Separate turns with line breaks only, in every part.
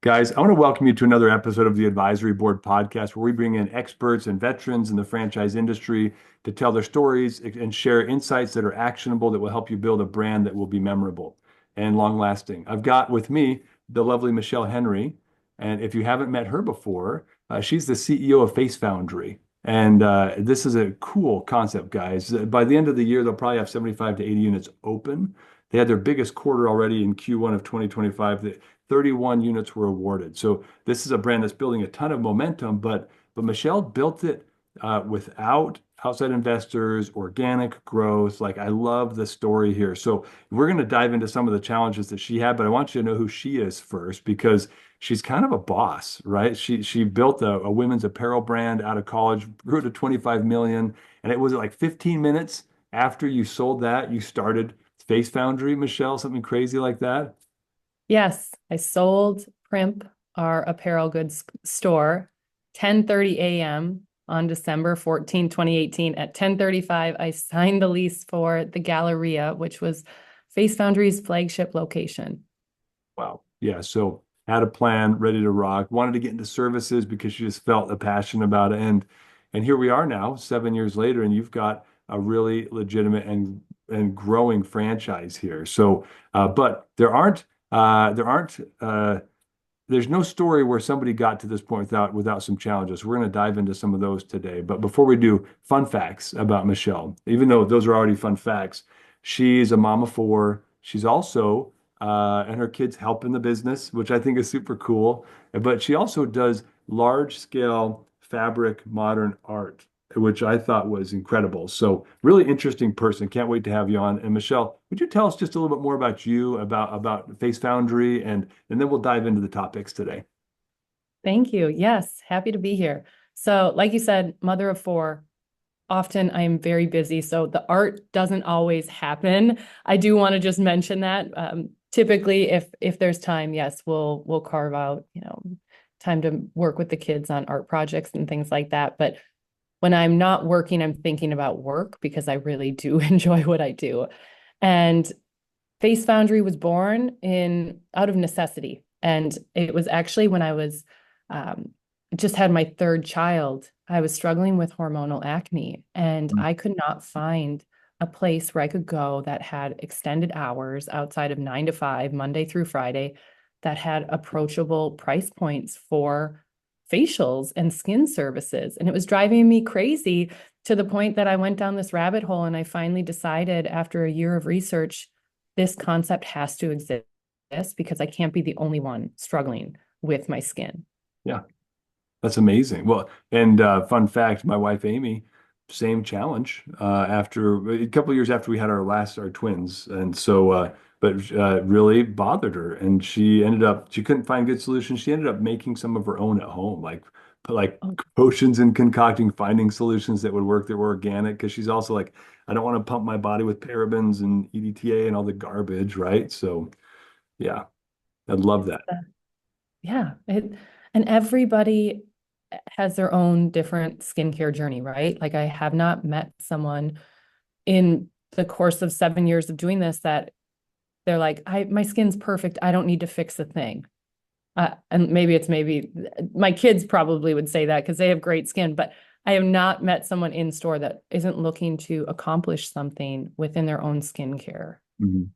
Guys, I want to welcome you to another episode of the Advisory Board podcast, where we bring in experts and veterans in the franchise industry to tell their stories and share insights that are actionable that will help you build a brand that will be memorable and long lasting. I've got with me the lovely Michelle Henry. And if you haven't met her before, she's the CEO of Face Foundry. And this is a cool concept, guys. By the end of the year, they'll probably have 75 to 80 units open. They had their biggest quarter already in Q1 of 2025. 31 units were awarded. So this is a brand that's building a ton of momentum, but Michelle built it without outside investors, organic growth. Like I love the story here. So we're going to dive into some of the challenges that she had, but I want you to know who she is first because she's kind of a boss, right? She built a women's apparel brand out of college, grew to 25 million, and it was like 15 minutes after you sold that, you started Face Foundry, Michelle, something crazy like that.
Yes, I sold Primp, our apparel goods store, 10:30 a.m. on December 14, 2018. At 10:35, I signed the lease for the Galleria, which was Face Foundry's flagship location.
Wow. Yeah. So had a plan, ready to rock, wanted to get into services because she just felt a passion about it. And here we are now, 7 years later, and you've got a really legitimate and growing franchise here. So but there's no story where somebody got to this point without some challenges. We're going to dive into some of those today. But before we do, fun facts about Michelle. Even though those are already fun facts, she's a mom of four. She's also and her kids help in the business, which I think is super cool. But she also does large scale fabric modern art, which I thought was incredible. So really interesting person. Can't wait to have you on. And Michelle, would you tell us just a little bit more about you, about Face Foundry, and then we'll dive into the topics today.
Thank you. Yes, happy to be here. So, like you said, mother of four, often I'm very busy, so the art doesn't always happen. I do want to just mention that. Typically, if there's time, yes, we'll carve out, time to work with the kids on art projects and things like that. But when I'm not working, I'm thinking about work because I really do enjoy what I do. And Face Foundry was born in out of necessity. And it was actually when I was um, just had my third child, I was struggling with hormonal acne, and I could not find a place where I could go that had extended hours outside of 9 to 5, Monday through Friday, that had approachable price points for facials and skin services. And it was driving me crazy to the point that I went down this rabbit hole and I finally decided after a year of research this concept has to exist because I can't be the only one struggling with my skin.
Yeah, that's amazing. Well, and fun fact, my wife Amy, same challenge after a couple of years after we had our twins, and so but really bothered her, and she couldn't find good solutions. She ended up making some of her own at home, like put like
Oh,
potions and concocting, finding solutions that would work that were organic. Because she's also like, I don't want to pump my body with parabens and EDTA and all the garbage, right? So yeah, I'd love that.
yeah. And everybody has their own different skincare journey, right? Like I have not met someone in the course of 7 years of doing this that they're like, my skin's perfect. I don't need to fix a thing. And maybe my kids probably would say that because they have great skin, but I have not met someone in store that isn't looking to accomplish something within their own skincare.
Mhm.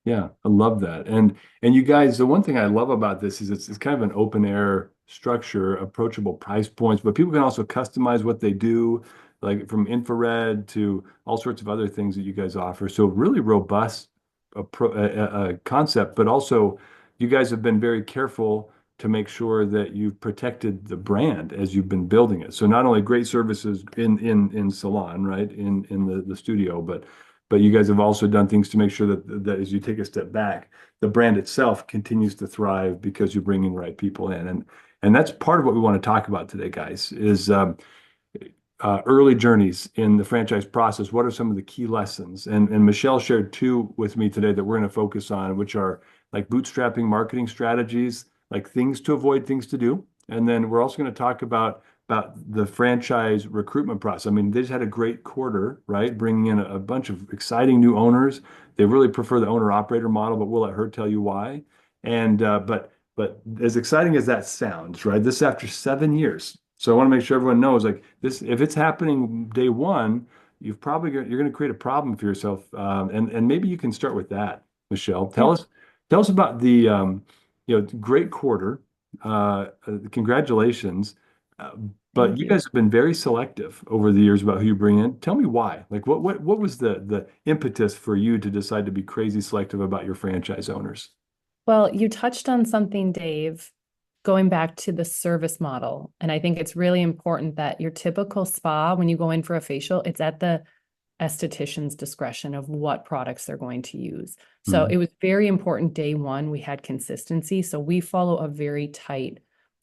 Yeah, I love that. And you guys, the one thing I love about this is it's kind of an open air structure, approachable price points, but people can also customize what they do, like from infrared to all sorts of other things that you guys offer. So really robust concept, but also you guys have been very careful to make sure that you've protected the brand as you've been building it. So not only great services in salon, right, in the studio, but you guys have also done things to make sure that as you take a step back, the brand itself continues to thrive because you're bringing the right people in. And that's part of what we want to talk about today, guys, is early journeys in the franchise process. What are some of the key lessons? And Michelle shared two with me today that we're going to focus on, which are like bootstrapping marketing strategies, like things to avoid, things to do. And then we're also going to talk about the franchise recruitment process. I mean, they just had a great quarter, right? Bringing in a bunch of exciting new owners. They really prefer the owner operator model, but we'll let her tell you why. And but But as exciting as that sounds, right? This is after 7 years. So I want to make sure everyone knows like this, if it's happening day one, you're going to create a problem for yourself. And maybe you can start with that, Michelle.
Yeah,
Tell us about the great quarter. Congratulations. Uh, but
thank
you
you.
guys have been very selective over the years about who you bring in. Tell me why. Like what was the impetus for you to decide to be crazy selective about your franchise owners?
Well, you touched on something, Dave, going back to the service model. And I think it's really important that your typical spa, when you go in for a facial, it's at the esthetician's discretion of what products they're going to use. So
Mhm.
it was very important day one, we had consistency. So we follow a very tight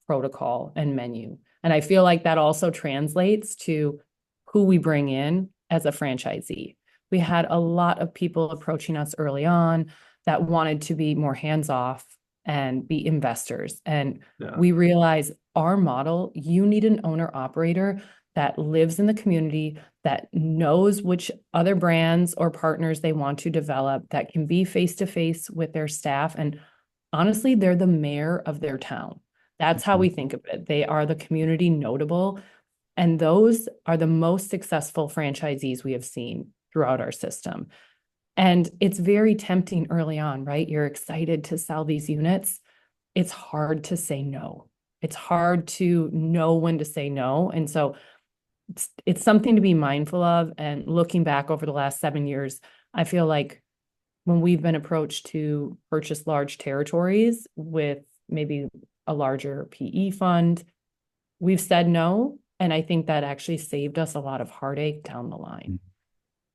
protocol and menu. And I feel like that also translates to who we bring in as a franchisee. We had a lot of people approaching us early on that wanted to be more hands off and be investors. And
Yeah.
we realize our model, you need an owner operator that lives in the community, that knows which other brands or partners they want to develop, that can be face to face with their staff. And honestly, they're the mayor of their town. That's how we think of it. They are the community notable. And those are the most successful franchisees we have seen throughout our system. And it's very tempting early on, right? You're excited to sell these units. It's hard to say no. It's hard to know when to say no. And so it's something to be mindful of. And looking back over the last 7 years, I feel like when we've been approached to purchase large territories with maybe a larger PE fund, we've said no. And I think that actually saved us a lot of heartache down the line.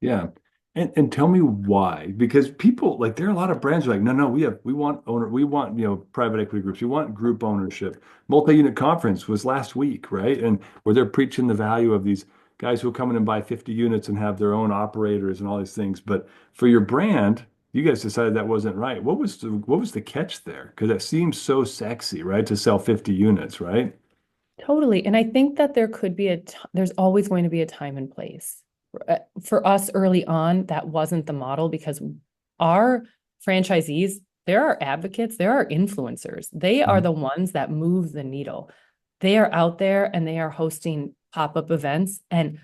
Yeah. And tell me why. Because people like there are a lot of brands who are like, no, no, we want owner, we want, private equity groups, we want group ownership. Multi-unit conference was last week, right? And where they're preaching the value of these guys who come in and buy 50 units and have their own operators and all these things. But for your brand, you guys decided that wasn't right. What was the catch there? Because it seems so sexy, right? To sell 50 units, right?
Totally. And I think that there could be there's always going to be a time and place. For us early on, that wasn't the model because our franchisees, there are advocates, there are influencers. They are
Mhm.
the ones that move the needle. They are out there and they are hosting pop-up events, and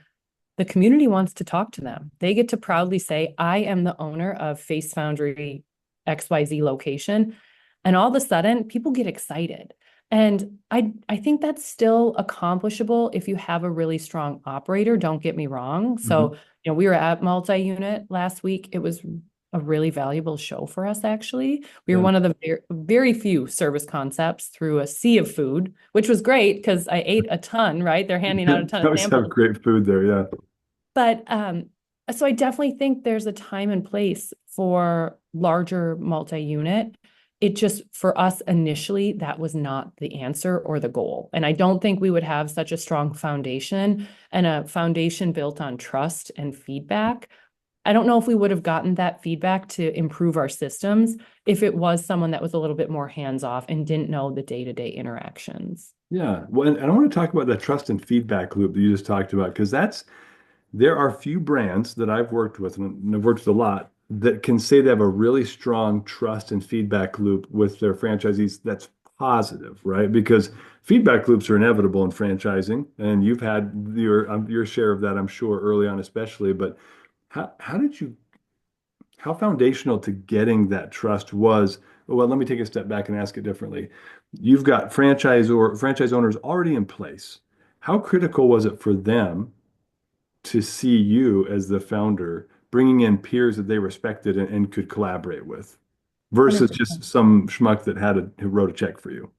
the community wants to talk to them. They get to proudly say, I am the owner of Face Foundry XYZ location. And all of a sudden, people get excited. And I think that's still accomplishable if you have a really strong operator. Don't get me wrong.
Mhm.
So, we were at multi-unit last week. It was a really valuable show for us, actually. We were
Yeah.
one of the very few service concepts through a sea of food, which was great because I ate a ton, right? They're handing out a ton
You
of
always have
samples.
great food there, yeah.
But so I definitely think there's a time and place for larger multi-unit. It just, for us initially, that was not the answer or the goal. And I don't think we would have such a strong foundation and a foundation built on trust and feedback. I don't know if we would have gotten that feedback to improve our systems if it was someone that was a little bit more hands-off and didn't know the day-to-day interactions.
Yeah. Well, and I want to talk about that trust and feedback loop that you just talked about, because there are few brands that I've worked with, and I've worked with a lot, that can say they have a really strong trust and feedback loop with their franchisees that's positive, right? Because feedback loops are inevitable in franchising, and you've had your share of that, I'm sure, early on, especially. But how did you how foundational to getting that trust was? Well, let me take a step back and ask it differently. You've got franchise owners already in place. How critical was it for them to see you as the founder, bringing in peers that they respected and could collaborate with, versus
100%.
just some schmuck who wrote a check for you?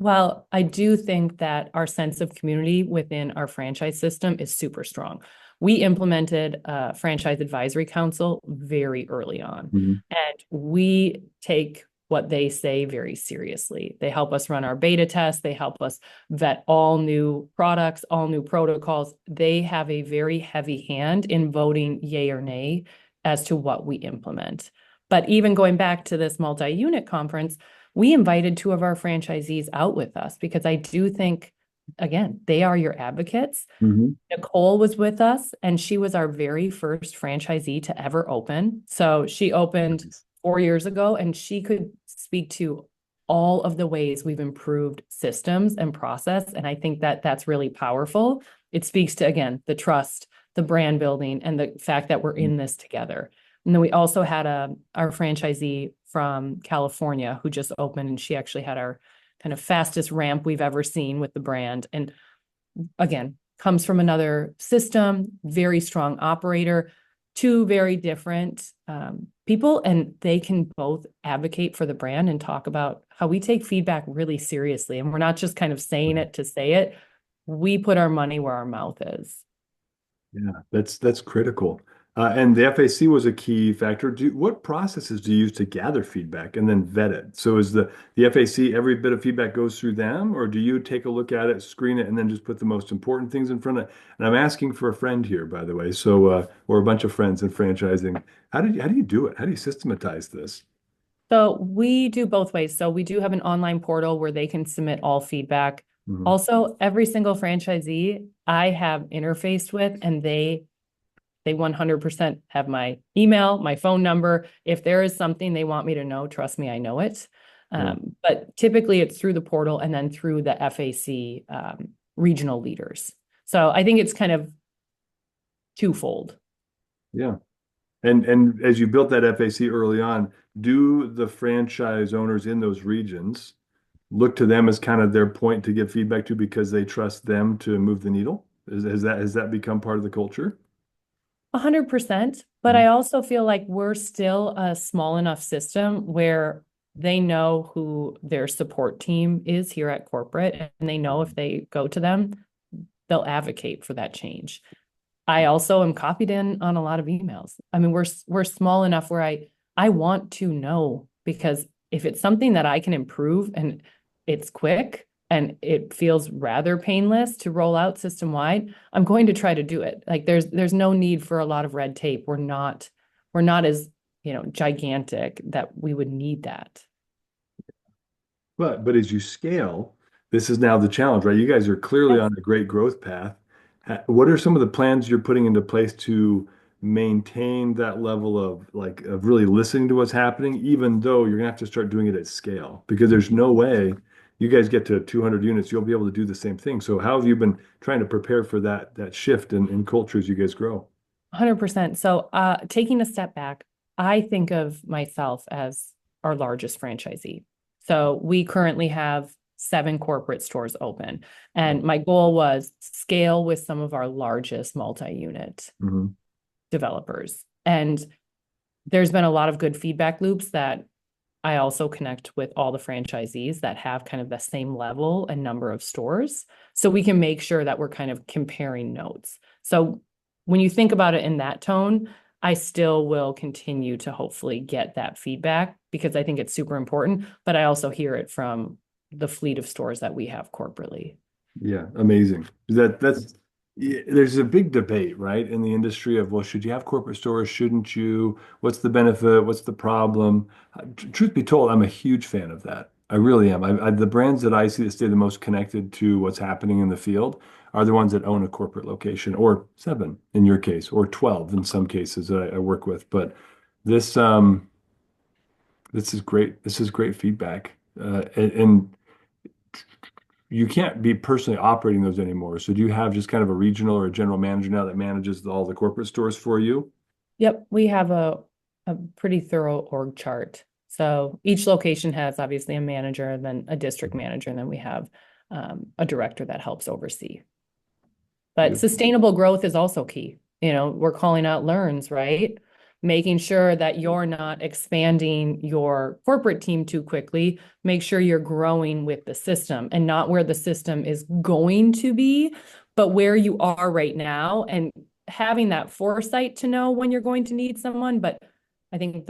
Well, I do think that our sense of community within our franchise system is super strong. We implemented a franchise advisory council very early on,
Mhm.
and we take what they say very seriously. They help us run our beta tests, they help us vet all new products, all new protocols. They have a very heavy hand in voting yay or nay as to what we implement. But even going back to this multi-unit conference, we invited two of our franchisees out with us because I do think, again, they are your advocates.
Mhm.
Nicole was with us, and she was our very first franchisee to ever open. So she opened
Nice.
4 years ago, and she could speak to all of the ways we've improved systems and process. And I think that that's really powerful. It speaks to, again, the trust, the brand building, and the fact that we're in this together. And then we also had our franchisee from California who just opened, and she actually had our kind of fastest ramp we've ever seen with the brand. And again, comes from another system, very strong operator, two very different people, and they can both advocate for the brand and talk about how we take feedback really seriously. And we're not just kind of saying it to say it. We put our money where our mouth is.
Yeah, that's critical. And the FAC was a key factor. What processes do you use to gather feedback and then vet it? So is the FAC, every bit of feedback goes through them, or do you take a look at it, screen it, and then just put the most important things in front of it? And I'm asking for a friend here, by the way. So or a bunch of friends in franchising. How do you do it? How do you systematize this?
So we do both ways. So we do have an online portal where they can submit all feedback.
Mhm.
Also, every single franchisee I have interfaced with, and they 100% have my email, my phone number. If there is something they want me to know, trust me, I know it.
Yeah.
But typically it's through the portal and then through the FAC regional leaders. So I think it's kind of twofold.
Yeah. And as you built that FAC early on, do the franchise owners in those regions look to them as kind of their point to give feedback to because they trust them to move the needle? Has that become part of the culture?
100%. But
Mhm.
I also feel like we're still a small enough system where they know who their support team is here at corporate, and they know if they go to them, they'll advocate for that change. I also am copied in on a lot of emails. I mean, we're small enough where I want to know, because if it's something that I can improve and it's quick and it feels rather painless to roll out system wide, I'm going to try to do it. Like there's no need for a lot of red tape. We're not as, gigantic that we would need that.
But as you scale, this is now the challenge, right? You guys are clearly
Yes.
on a great growth path. What are some of the plans you're putting into place to maintain that level of really listening to what's happening, even though you're gonna have to start doing it at scale? Because there's no way you guys get to 200 units, you'll be able to do the same thing. So how have you been trying to prepare for that shift in culture as you guys grow?
100%. So, taking a step back, I think of myself as our largest franchisee. So, we currently have 7 corporate stores open, and my goal was scale with some of our largest multi-unit
Mhm.
developers. And there's been a lot of good feedback loops that I also connect with all the franchisees that have kind of the same level and number of stores. So we can make sure that we're kind of comparing notes. So when you think about it in that tone, I still will continue to hopefully get that feedback because I think it's super important. But I also hear it from the fleet of stores that we have corporately.
Yeah, amazing. There's a big debate, right, in the industry of, well, should you have corporate stores? Shouldn't you? What's the benefit? What's the problem? Truth be told, I'm a huge fan of that. I really am. The brands that I see that stay the most connected to what's happening in the field are the ones that own a corporate location, or 7 in your case, or 12 in some cases that I work with. But this this is great. This is great feedback. And you can't be personally operating those anymore. So do you have just kind of a regional or a general manager now that manages all the corporate stores for you?
Yep, we have a pretty thorough org chart. So each location has obviously a manager and then a district manager, and then we have a director that helps oversee. But
Beautiful.
sustainable growth is also key. We're calling out learns, right? Making sure that you're not expanding your corporate team too quickly. Make sure you're growing with the system and not where the system is going to be, but where you are right now, and having that foresight to know when you're going to need someone. But I think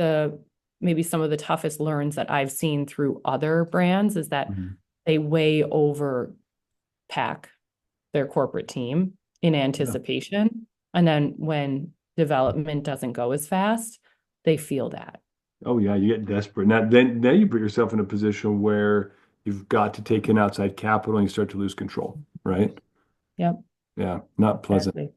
maybe some of the toughest learns that I've seen through other brands is that
Mhm.
they way over pack their corporate team in
Yeah.
anticipation. And then when development doesn't go as fast, they feel that.
Oh yeah, you get desperate. Now you put yourself in a position where you've got to take in outside capital and you start to lose control, right?
Yep,
Yeah, not pleasant.
exactly.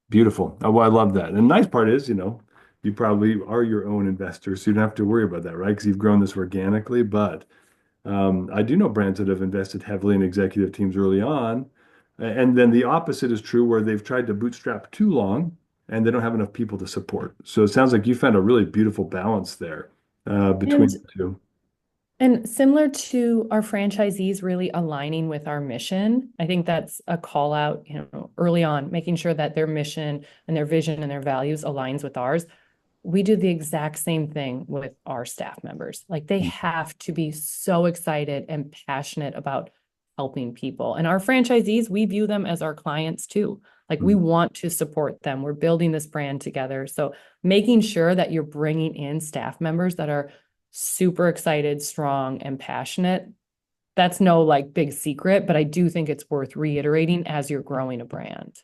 Beautiful. Oh, well, I love that. And the nice part is, you probably are your own investor, so you don't have to worry about that, right? Because you've grown this organically. But I do know brands that have invested heavily in executive teams early on. And then the opposite is true where they've tried to bootstrap too long and they don't have enough people to support. So it sounds like you found a really beautiful balance there between
And
the two.
And similar to our franchisees really aligning with our mission, I think that's a call out, early on, making sure that their mission and their vision and their values aligns with ours. We do the exact same thing with our staff members. Like they have to be so excited and passionate about helping people. And our franchisees, we view them as our clients too. Like we
Mhm.
want to support them. We're building this brand together. So making sure that you're bringing in staff members that are super excited, strong, and passionate. That's no like big secret, but I do think it's worth reiterating as you're growing a brand.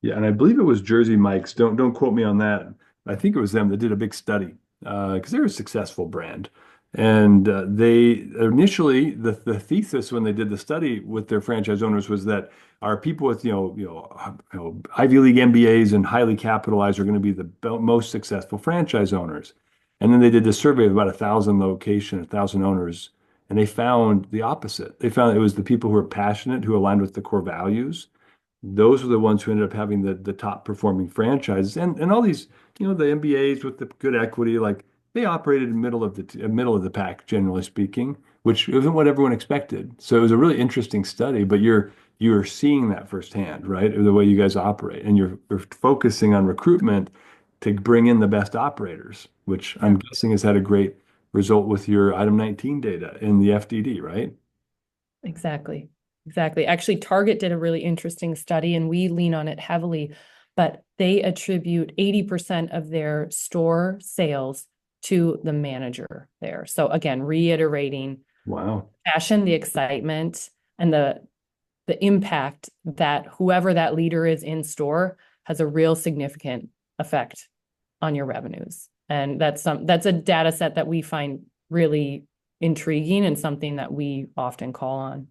Yeah, and I believe it was Jersey Mike's. Don't quote me on that. I think it was them that did a big study because they're a successful brand, and they initially the thesis when they did the study with their franchise owners was that our people with Ivy League MBAs and highly capitalized are going to be the most successful franchise owners. And then they did this survey of about 1,000 owners, and they found the opposite. They found it was the people who are passionate, who aligned with the core values, those were the ones who ended up having the top performing franchises. And all these, the MBAs with the good equity, like they operated in middle of the pack, generally speaking, which isn't what everyone expected. So it was a really interesting study, but you're seeing that firsthand, right? The way you guys operate, and you're focusing on recruitment to bring in the best operators, which
Yeah.
I'm guessing has had a great result with your item 19 data in the FDD, right?
Exactly. Exactly. Actually, Target did a really interesting study and we lean on it heavily, but they attribute 80% of their store sales to the manager there. So again, reiterating
Wow.
passion, the excitement, and the impact that whoever that leader is in store has a real significant effect on your revenues. And that's a data set that we find really intriguing and something that we often call on.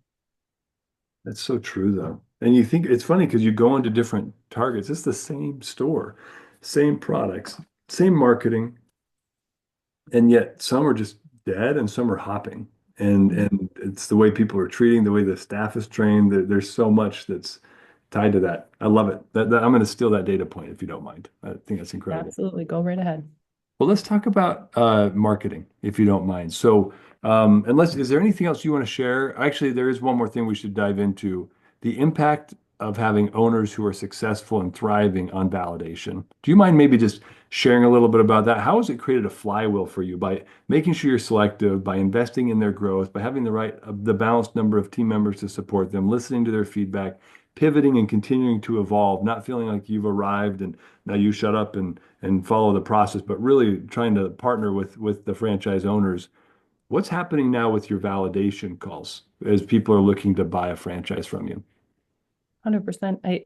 That's so true, though. And you think it's funny because you go into different targets. It's the same store, same products, same marketing, and yet some are just dead and some are hopping. And it's the way people are treating, the way the staff is trained. There's so much that's tied to that. I love it. I'm going to steal that data point if you don't mind. I think that's incredible.
Absolutely. Go right ahead.
Well, let's talk about marketing, if you don't mind. So, is there anything else you want to share? Actually, there is one more thing we should dive into, the impact of having owners who are successful and thriving on validation. Do you mind maybe just sharing a little bit about that? How has it created a flywheel for you by making sure you're selective, by investing in their growth, by having the balanced number of team members to support them, listening to their feedback, pivoting and continuing to evolve, not feeling like you've arrived and now you shut up and follow the process, but really trying to partner with the franchise owners. What's happening now with your validation calls as people are looking to buy a franchise from you?
100%.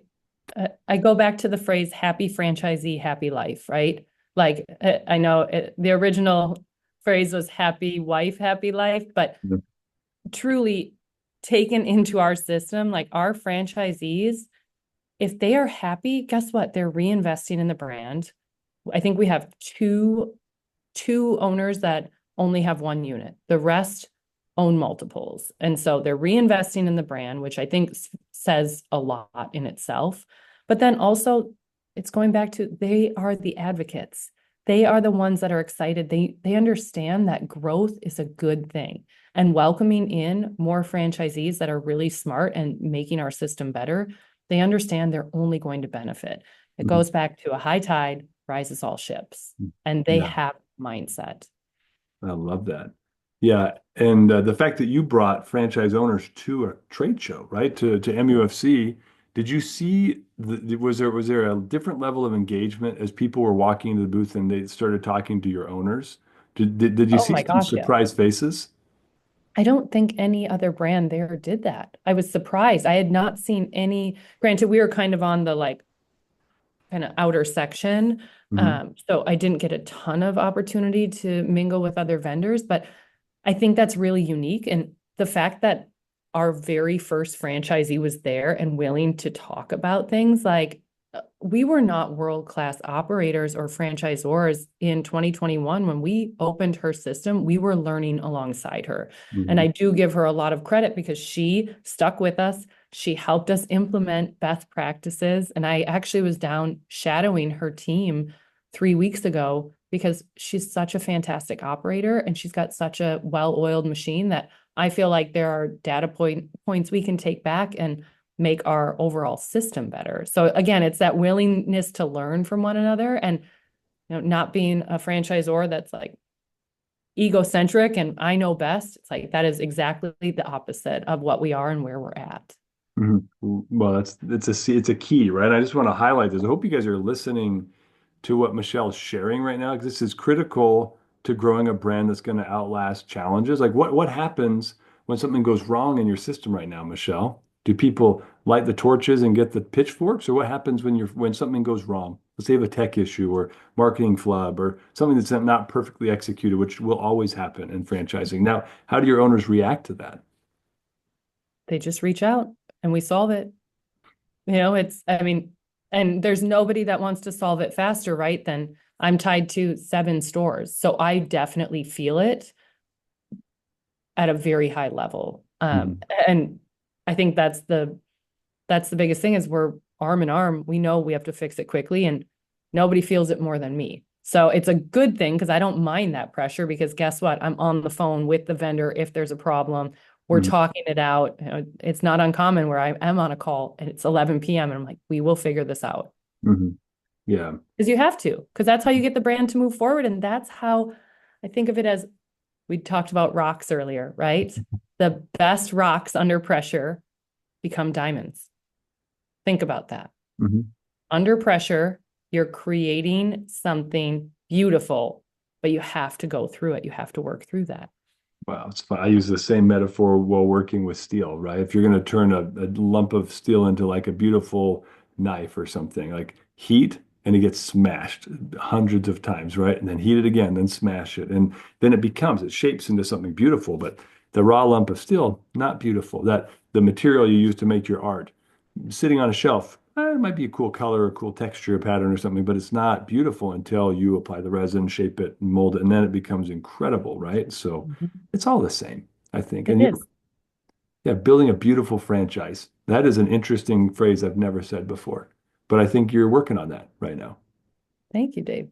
I go back to the phrase happy franchisee, happy life, right? Like I know the original phrase was happy wife, happy life, but
Mhm.
truly taken into our system, like our franchisees, if they are happy, guess what? They're reinvesting in the brand. I think we have two owners that only have one unit. The rest own multiples. And so they're reinvesting in the brand, which I think says a lot in itself. But then also it's going back to they are the advocates. They are the ones that are excited. They understand that growth is a good thing. And welcoming in more franchisees that are really smart and making our system better, they understand they're only going to benefit. It
Mhm.
goes back to a high tide rises all ships, and they
Yeah,
have mindset.
I love that. Yeah, and the fact that you brought franchise owners to a trade show, right, to MUFC, did you see was there a different level of engagement as people were walking into the booth and they started talking to your owners? Did you
Oh
see
my
some
gosh, yeah.
surprised faces?
I don't think any other brand there did that. I was surprised. I had not seen any. Granted, we were kind of on the like kind of outer section.
Hmm.
So I didn't get a ton of opportunity to mingle with other vendors, but I think that's really unique. And the fact that our very first franchisee was there and willing to talk about things like we were not world-class operators or franchisors in 2021 when we opened her system. We were learning alongside her. And I
Mhm.
do give her a lot of credit because she stuck with us. She helped us implement best practices. And I actually was down shadowing her team 3 weeks ago because she's such a fantastic operator and she's got such a well-oiled machine that I feel like there are points we can take back and make our overall system better. So again, it's that willingness to learn from one another and not being a franchisor that's like egocentric and I know best. It's like that is exactly the opposite of what we are and where we're at.
Mhm. Well, it's a key, right? I just want to highlight this. I hope you guys are listening to what Michelle's sharing right now, because this is critical to growing a brand that's going to outlast challenges. Like what happens when something goes wrong in your system right now, Michelle? Do people light the torches and get the pitchforks, or what happens when something goes wrong? Let's say you have a tech issue or marketing flub or something that's not perfectly executed, which will always happen in franchising. Now, how do your owners react to that?
They just reach out and we solve it. I mean, and there's nobody that wants to solve it faster, right? Than I'm tied to 7 stores. So I definitely feel it at a very high level.
Mhm.
And I think that's the biggest thing is we're arm in arm. We know we have to fix it quickly and nobody feels it more than me. So it's a good thing because I don't mind that pressure because guess what? I'm on the phone with the vendor if there's a problem. We're
Mhm.
talking it out. It's not uncommon where I am on a call and it's 11 p.m. and I'm like, we will figure this out.
Mhm. Yeah.
Because you have to, because that's how you get the brand to move forward. And that's how I think of it as we talked about rocks earlier, right? The best rocks under pressure become diamonds. Think about that.
Mhm.
Under pressure, you're creating something beautiful, but you have to go through it. You have to work through that.
Wow, it's fun. I use the same metaphor while working with steel, right? If you're going to turn a lump of steel into like a beautiful knife or something, like heat and it gets smashed hundreds of times, right? And then heat it again, then smash it. And then it shapes into something beautiful. But the raw lump of steel, not beautiful. That the material you use to make your art, sitting on a shelf, it might be a cool color, a cool texture, pattern or something, but it's not beautiful until you apply the resin, shape it, mold it, and then it becomes incredible, right? So
Mhm.
it's all the same, I think.
It
And
is.
yeah, building a beautiful franchise. That is an interesting phrase I've never said before, but I think you're working on that right now.
Thank you, Dave.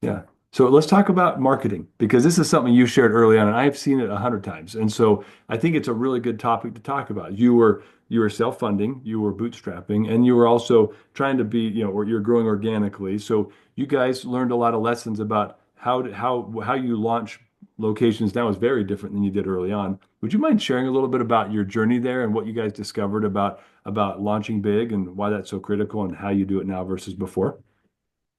Yeah. So let's talk about marketing because this is something you shared early on, and I've seen it 100 times. And so I think it's a really good topic to talk about. You were self-funding, you were bootstrapping, and you were also trying to be, or you're growing organically. So you guys learned a lot of lessons about how you launch locations now is very different than you did early on. Would you mind sharing a little bit about your journey there and what you guys discovered about launching big and why that's so critical and how you do it now versus before?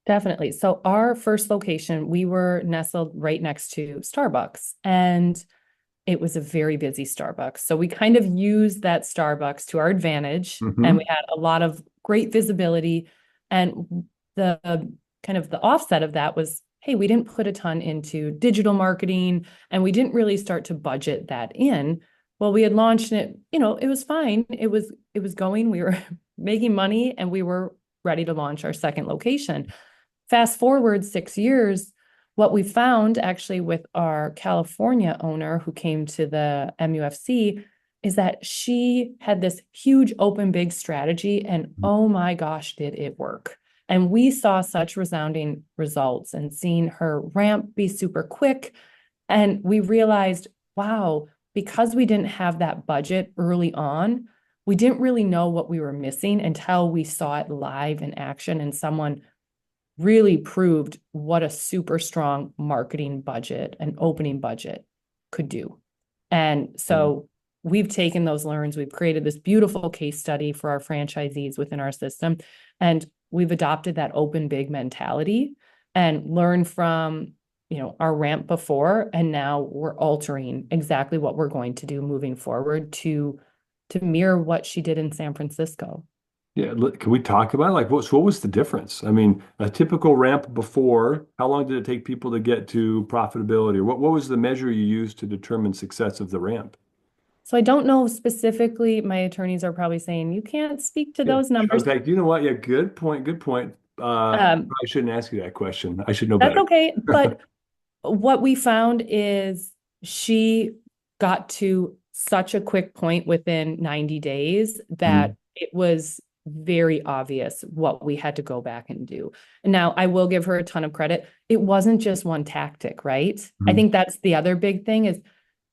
Definitely. So our first location, we were nestled right next to Starbucks and it was a very busy Starbucks. So we kind of used that Starbucks to our advantage and we
Hmm.
had a lot of great visibility. And the kind of the offset of that was, hey, we didn't put a ton into digital marketing and we didn't really start to budget that in. Well, we had launched it, it was fine. It was going, we were making money and we were ready to launch our second location. Fast forward 6 years, what we found actually with our California owner who came to the MUFC is that she had this huge open big strategy and oh my gosh, did it work. And we saw such resounding results and seeing her ramp be super quick. And we realized, wow, because we didn't have that budget early on, we didn't really know what we were missing until we saw it live in action and someone really proved what a super strong marketing budget and opening budget could do. And so we've taken those learns, we've created this beautiful case study for our franchisees within our system, and we've adopted that open big mentality and learned from our ramp before, and now we're altering exactly what we're going to do moving forward to mirror what she did in San Francisco.
Yeah, can we talk about it? Like, what was the difference? I mean, a typical ramp before, how long did it take people to get to profitability? Or what was the measure you used to determine success of the ramp?
So I don't know specifically, my attorneys are probably saying you can't speak to
Yeah.
those numbers.
Okay. You know what? Yeah, good point. Good point.
Um,
I shouldn't ask you that question. I should know
that's
better.
okay. But what we found is she got to such a quick point within 90 days that
Mhm.
it was very obvious what we had to go back and do. Now, I will give her a ton of credit. It wasn't just one tactic, right? I
Mhm.
think that's the other big thing is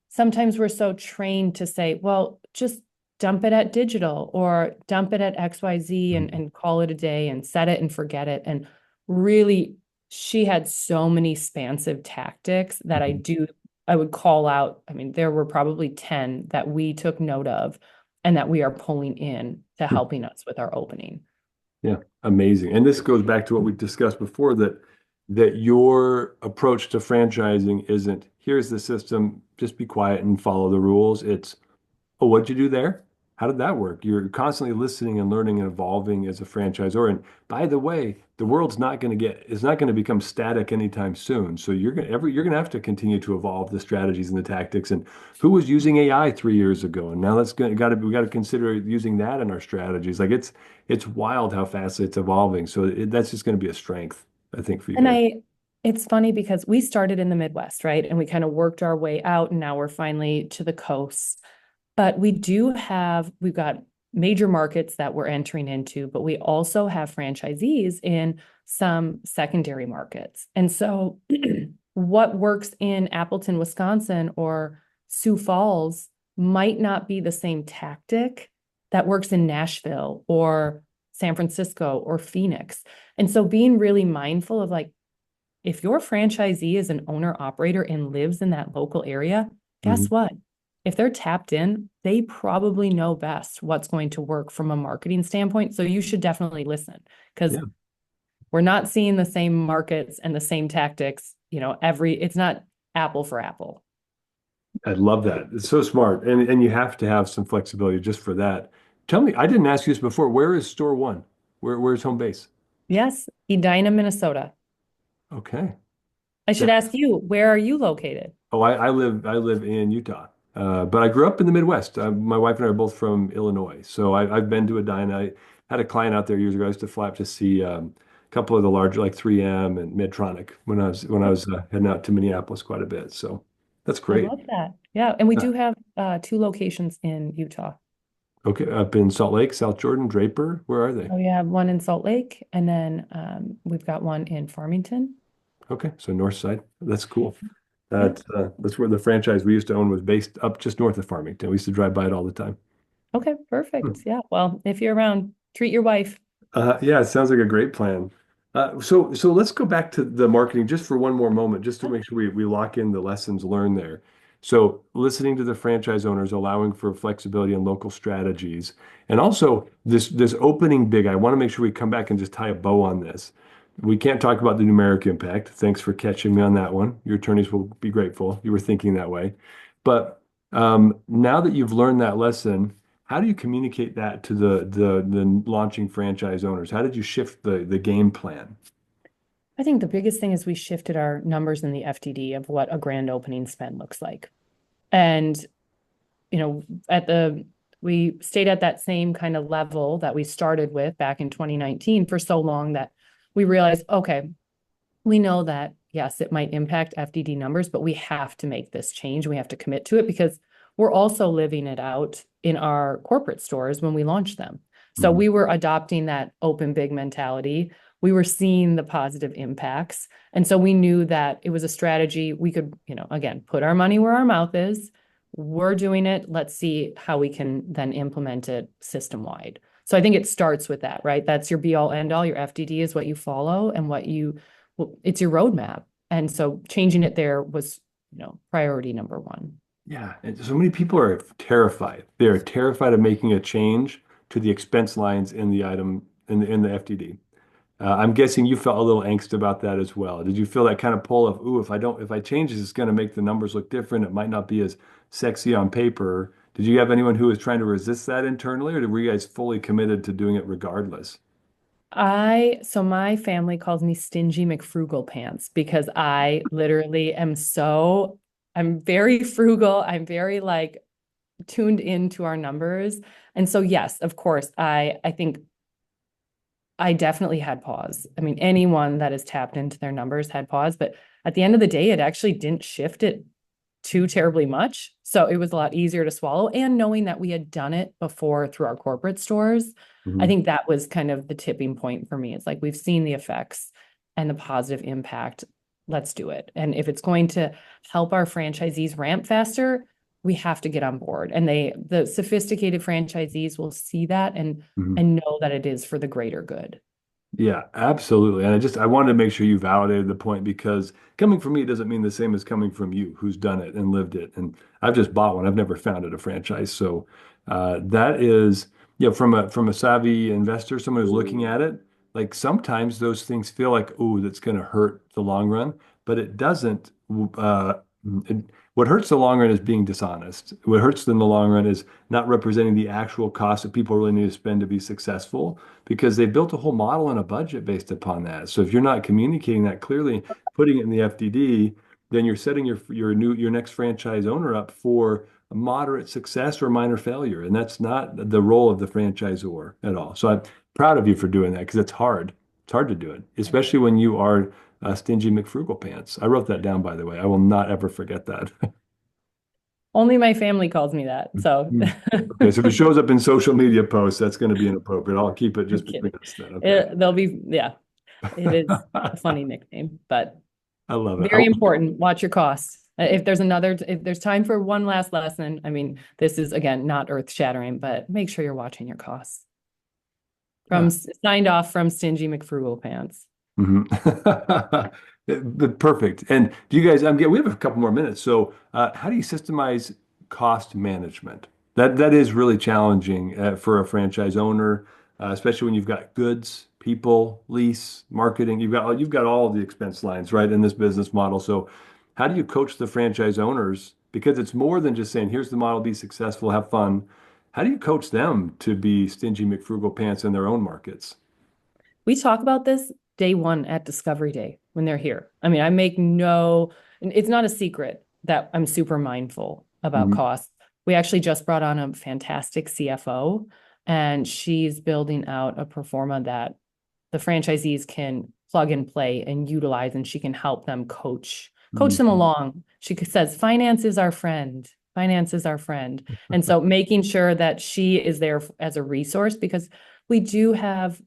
sometimes we're so trained to say, well, just dump it at digital or dump it at XYZ and call it a day and set it and forget it. And really, she had so many expansive tactics that
Mhm.
I would call out. I mean, there were probably 10 that we took note of and that we are pulling in to helping us with our opening.
Yeah, amazing. And this goes back to what we discussed before that your approach to franchising isn't here's the system, just be quiet and follow the rules. It's, oh, what'd you do there? How did that work? You're constantly listening and learning and evolving as a franchisor. And by the way, the world's not going to it's not going to become static anytime soon. So you're going to have to continue to evolve the strategies and the tactics. And who was using AI 3 years ago? And now we got to consider using that in our strategies. Like it's wild how fast it's evolving. So that's just going to be a strength, I think, for you
And
guys.
it's funny because we started in the Midwest, right? And we kind of worked our way out, and now we're finally to the coast. But we've got major markets that we're entering into, but we also have franchisees in some secondary markets. And so what works in Appleton, Wisconsin or Sioux Falls might not be the same tactic that works in Nashville or San Francisco or Phoenix. And so being really mindful of like, if your franchisee is an owner operator and lives in that local area,
Mhm.
guess what? If they're tapped in, they probably know best what's going to work from a marketing standpoint. So you should definitely listen because
Yeah.
we're not seeing the same markets and the same tactics, it's not apple for apple.
I love that. It's so smart. And you have to have some flexibility just for that. Tell me, I didn't ask you this before. Where is store one? Where's home base?
Yes, Edina, Minnesota.
Okay.
I should
That,
ask you, where are you located?
oh, I live in Utah. But I grew up in the Midwest. My wife and I are both from Illinois. So I've been to Edina. I had a client out there years ago. I used to fly up to see a couple of the larger like 3M and Medtronic when I was heading out to Minneapolis quite a bit. So that's
I
great.
love that. Yeah, and we
Uh,
do have two locations in Utah.
okay, up in Salt Lake, South Jordan, Draper. Where are they?
We have one in Salt Lake, and then we've got one in Farmington.
Okay, so north side. That's cool.
Yeah.
That's where the franchise we used to own was based up just north of Farmington. We used to drive by it all the time.
Okay, perfect.
Hmm.
Yeah. Well, if you're around, treat your wife.
Yeah, it sounds like a great plan. So let's go back to the marketing just for one more moment, just to make sure we lock in the lessons learned there. So listening to the franchise owners, allowing for flexibility and local strategies, and also this opening big. I want to make sure we come back and just tie a bow on this. We can't talk about the numeric impact. Thanks for catching me on that one. Your attorneys will be grateful. You were thinking that way. But now that you've learned that lesson, how do you communicate that to the launching franchise owners? How did you shift the game plan?
I think the biggest thing is we shifted our numbers in the FTD of what a grand opening spend looks like. And, you know, we stayed at that same kind of level that we started with back in 2019 for so long that we realized, okay, we know that, yes, it might impact FDD numbers, but we have to make this change. We have to commit to it because we're also living it out in our corporate stores when we launch them. So
Mhm.
we were adopting that open big mentality. We were seeing the positive impacts. And so we knew that it was a strategy we could, again, put our money where our mouth is. We're doing it. Let's see how we can then implement it system wide. So I think it starts with that, right? That's your be all end all. Your FDD is what you follow and it's your roadmap. And so changing it there was, priority number one.
Yeah, and so many people are terrified. They're terrified of making a change to the expense lines in the item in the FTD. I'm guessing you felt a little angst about that as well. Did you feel that kind of pull of, ooh, if I change this, it's going to make the numbers look different. It might not be as sexy on paper. Did you have anyone who was trying to resist that internally, or were you guys fully committed to doing it regardless?
So my family calls me Stingy McFrugal Pants because I literally I'm very frugal. I'm very like tuned into our numbers. And so, yes, of course, I think I definitely had pause. I mean, anyone that is tapped into their numbers had pause, but at the end of the day, it actually didn't shift it too terribly much. So it was a lot easier to swallow. And knowing that we had done it before through our corporate stores, I
Mhm.
think that was kind of the tipping point for me. It's like we've seen the effects and the positive impact. Let's do it. And if it's going to help our franchisees ramp faster, we have to get on board. And the sophisticated franchisees will see that
Mhm.
and know that it is for the greater good.
Yeah, absolutely. And I wanted to make sure you validated the point because coming from me doesn't mean the same as coming from you who's done it and lived it. And I've just bought one. I've never founded a franchise. So that is, from a savvy investor, someone who's looking at it, like sometimes those things feel like, oh, that's going to hurt the long run, but it doesn't. It, what hurts the long run is being dishonest. What hurts in the long run is not representing the actual cost that people really need to spend to be successful because they built a whole model and a budget based upon that. So if you're not communicating that clearly, putting it in the FDD, then you're setting your next franchise owner up for a moderate success or minor failure, and that's not the role of the franchisor at all. So I'm proud of you for doing that because it's hard. It's hard to do it, especially when you are stingy McFrugal pants. I wrote that down, by the way. I will not ever forget that.
Only my family calls me that. So
Hmm. Okay, so if it shows up in social media posts, that's going to be inappropriate. I'll keep it
I'm
just between
kidding.
us then. Okay.
They'll be, yeah, it is a funny nickname, but
I love it.
very important. Watch your costs. If there's time for one last lesson, I mean, this is again not earth shattering, but make sure you're watching your costs.
Yeah.
Signed off from Stingy McFrugal Pants.
Mhm. Perfect. And do you guys, we have a couple more minutes. So, how do you systemize cost management? That is really challenging for a franchise owner, especially when you've got goods, people, lease, marketing. You've got all of the expense lines, right, in this business model. So, how do you coach the franchise owners? Because it's more than just saying, "Here's the model, be successful, have fun." How do you coach them to be stingy McFrugal pants in their own markets?
We talk about this day one at Discovery Day when they're here. I mean, I make no, it's not a secret that I'm super mindful about
Mhm.
costs. We actually just brought on a fantastic CFO, and she's building out a pro forma that the franchisees can plug and play and utilize, and she can help them coach them
Mhm.
along. She says, finance is our friend. Finance is our friend. And so making sure that she is there as a resource because we do have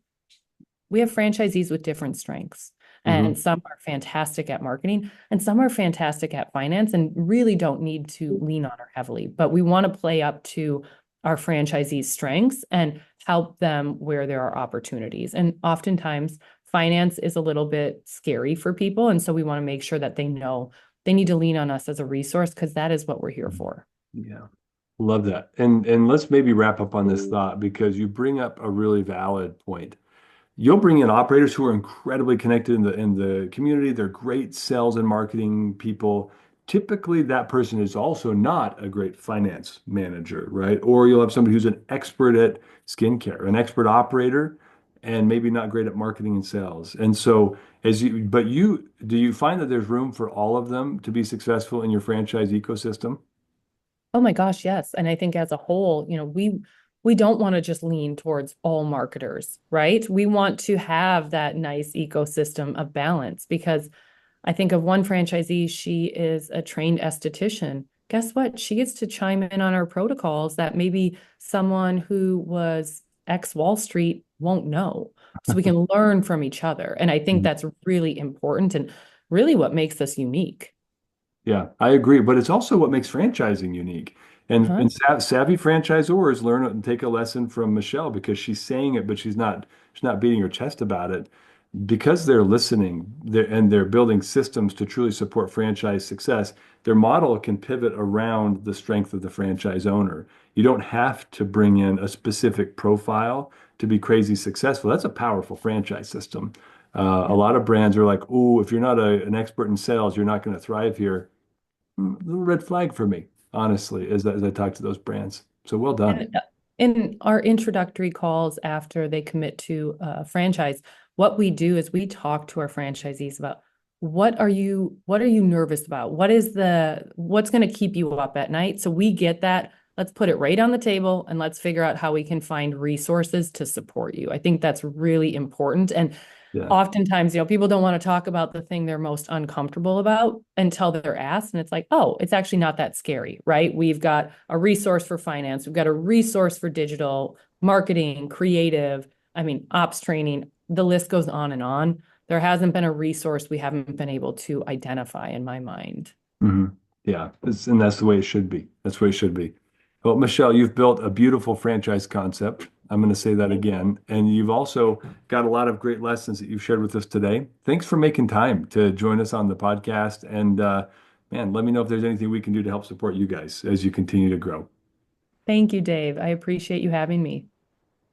we have franchisees with different strengths. And
Mhm.
some are fantastic at marketing and some are fantastic at finance and really don't need to lean on her heavily. But we want to play up to our franchisees' strengths and help them where there are opportunities. And oftentimes, finance is a little bit scary for people. And so we want to make sure that they know they need to lean on us as a resource because that is what we're here for.
Yeah. Love that. And let's maybe wrap up on this thought because you bring up a really valid point. You'll bring in operators who are incredibly connected in the community. They're great sales and marketing people. Typically, that person is also not a great finance manager, right? Or you'll have somebody who's an expert at skincare, an expert operator, and maybe not great at marketing and sales. And so, do you find that there's room for all of them to be successful in your franchise ecosystem?
Oh my gosh, yes. And I think as a whole, we don't want to just lean towards all marketers, right? We want to have that nice ecosystem of balance because I think of one franchisee, she is a trained esthetician. Guess what? She gets to chime in on our protocols that maybe someone who was ex Wall Street won't know. So we can learn from each other. And I think that's really important and really what makes us unique.
Yeah, I agree, but it's also what makes franchising unique. And,
Uh-huh.
and savvy franchisors learn it and take a lesson from Michelle because she's saying it, but she's not beating her chest about it. Because they're listening and they're building systems to truly support franchise success, their model can pivot around the strength of the franchise owner. You don't have to bring in a specific profile to be crazy successful. That's a powerful franchise system. A lot of brands are like, "Oh, if you're not an expert in sales, you're not going to thrive here." Little red flag for me, honestly, as I talk to those brands. So well done.
And in our introductory calls after they commit to a franchise, what we do is we talk to our franchisees about what are you nervous about? What's going to keep you up at night? So we get that let's put it right on the table and let's figure out how we can find resources to support you. I think that's really important. And
Yeah.
oftentimes, people don't want to talk about the thing they're most uncomfortable about until they're asked. And it's like, oh, it's actually not that scary, right? We've got a resource for finance, we've got a resource for digital marketing, creative, ops training. The list goes on and on. There hasn't been a resource we haven't been able to identify in my mind.
Hmm. Yeah. And that's the way it should be. That's the way it should be. Well, Michelle, you've built a beautiful franchise concept. I'm going to say that again. And you've also got a lot of great lessons that you've shared with us today. Thanks for making time to join us on the podcast. And man, let me know if there's anything we can do to help support you guys as you continue to grow.
Thank you, Dave. I appreciate you having me.